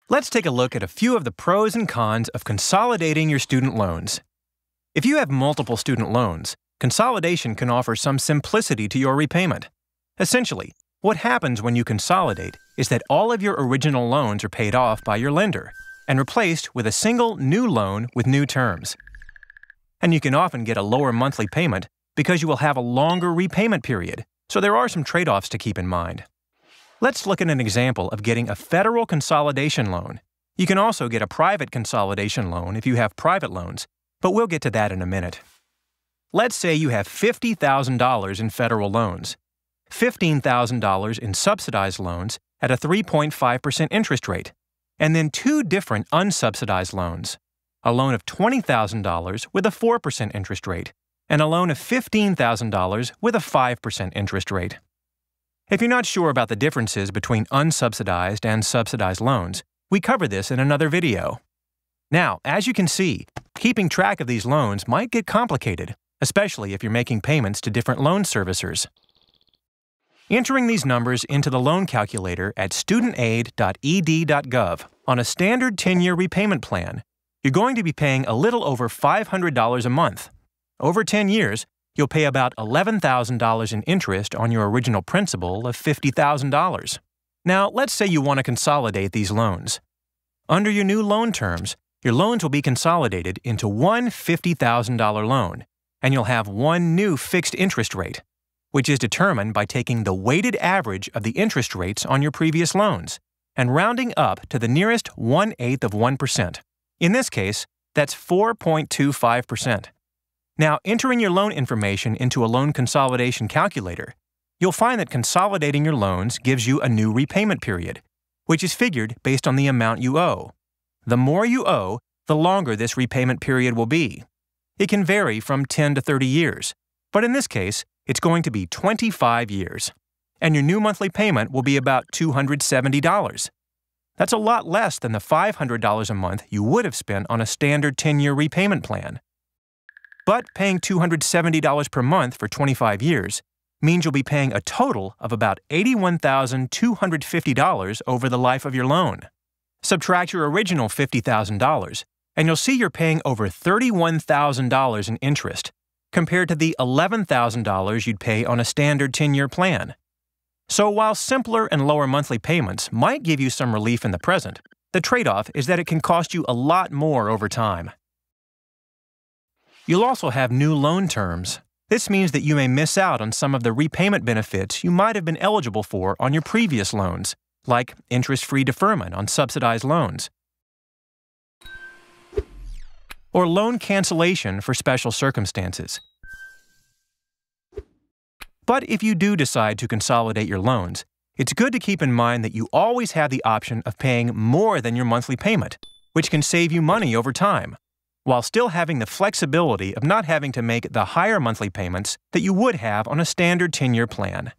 Let's take a look at a few of the pros and cons of consolidating your student loans. If you have multiple student loans, consolidation can offer some simplicity to your repayment. Essentially, what happens when you consolidate is that all of your original loans are paid off by your lender and replaced with a single new loan with new terms. And you can often get a lower monthly payment because you will have a longer repayment period, so there are some trade-offs to keep in mind. Let's look at an example of getting a federal consolidation loan. You can also get a private consolidation loan if you have private loans, but we'll get to that in a minute. Let's say you have $50,000 in federal loans, $15,000 in subsidized loans at a 3.5% interest rate, and then two different unsubsidized loans, a loan of $20,000 with a 4% interest rate, and a loan of $15,000 with a 5% interest rate. If you're not sure about the differences between unsubsidized and subsidized loans, we cover this in another video. Now, as you can see, keeping track of these loans might get complicated, especially if you're making payments to different loan servicers. Entering these numbers into the loan calculator at studentaid.ed.gov on a standard 10-year repayment plan, you're going to be paying a little over $500 a month. Over 10 years, you'll pay about $11,000 in interest on your original principal of $50,000. Now, let's say you want to consolidate these loans. Under your new loan terms, your loans will be consolidated into one $50,000 loan, and you'll have one new fixed interest rate, which is determined by taking the weighted average of the interest rates on your previous loans and rounding up to the nearest 1/8 of 1%. In this case, that's 4.25%. Now, entering your loan information into a loan consolidation calculator, you'll find that consolidating your loans gives you a new repayment period, which is figured based on the amount you owe. The more you owe, the longer this repayment period will be. It can vary from 10 to 30 years, but in this case, it's going to be 25 years, and your new monthly payment will be about $270. That's a lot less than the $500 a month you would have spent on a standard 10-year repayment plan. But paying $270 per month for 25 years means you'll be paying a total of about $81,250 over the life of your loan. Subtract your original $50,000, and you'll see you're paying over $31,000 in interest, compared to the $11,000 you'd pay on a standard 10-year plan. So while simpler and lower monthly payments might give you some relief in the present, the trade-off is that it can cost you a lot more over time. You'll also have new loan terms. This means that you may miss out on some of the repayment benefits you might have been eligible for on your previous loans, like interest-free deferment on subsidized loans, or loan cancellation for special circumstances. But if you do decide to consolidate your loans, it's good to keep in mind that you always have the option of paying more than your monthly payment, which can save you money over time, while still having the flexibility of not having to make the higher monthly payments that you would have on a standard 10-year plan.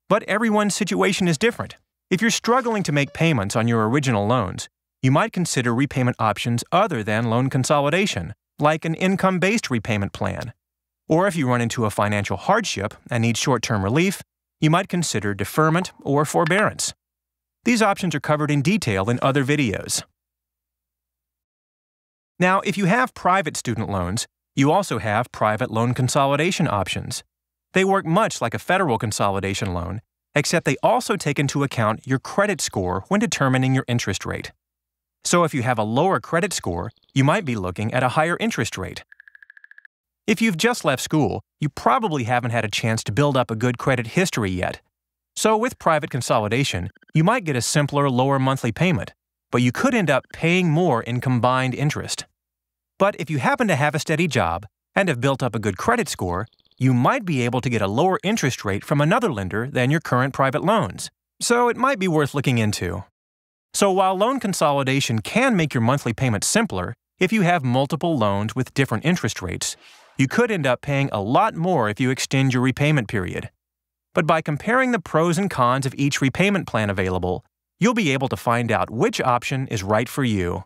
But everyone's situation is different. If you're struggling to make payments on your original loans, you might consider repayment options other than loan consolidation, like an income-based repayment plan. Or if you run into a financial hardship and need short-term relief, you might consider deferment or forbearance. These options are covered in detail in other videos. Now, if you have private student loans, you also have private loan consolidation options. They work much like a federal consolidation loan, except they also take into account your credit score when determining your interest rate. So if you have a lower credit score, you might be looking at a higher interest rate. If you've just left school, you probably haven't had a chance to build up a good credit history yet. So with private consolidation, you might get a simpler, lower monthly payment, but you could end up paying more in combined interest. But if you happen to have a steady job and have built up a good credit score, you might be able to get a lower interest rate from another lender than your current private loans. So it might be worth looking into. So while loan consolidation can make your monthly payment simpler, if you have multiple loans with different interest rates, you could end up paying a lot more if you extend your repayment period. But by comparing the pros and cons of each repayment plan available, you'll be able to find out which option is right for you.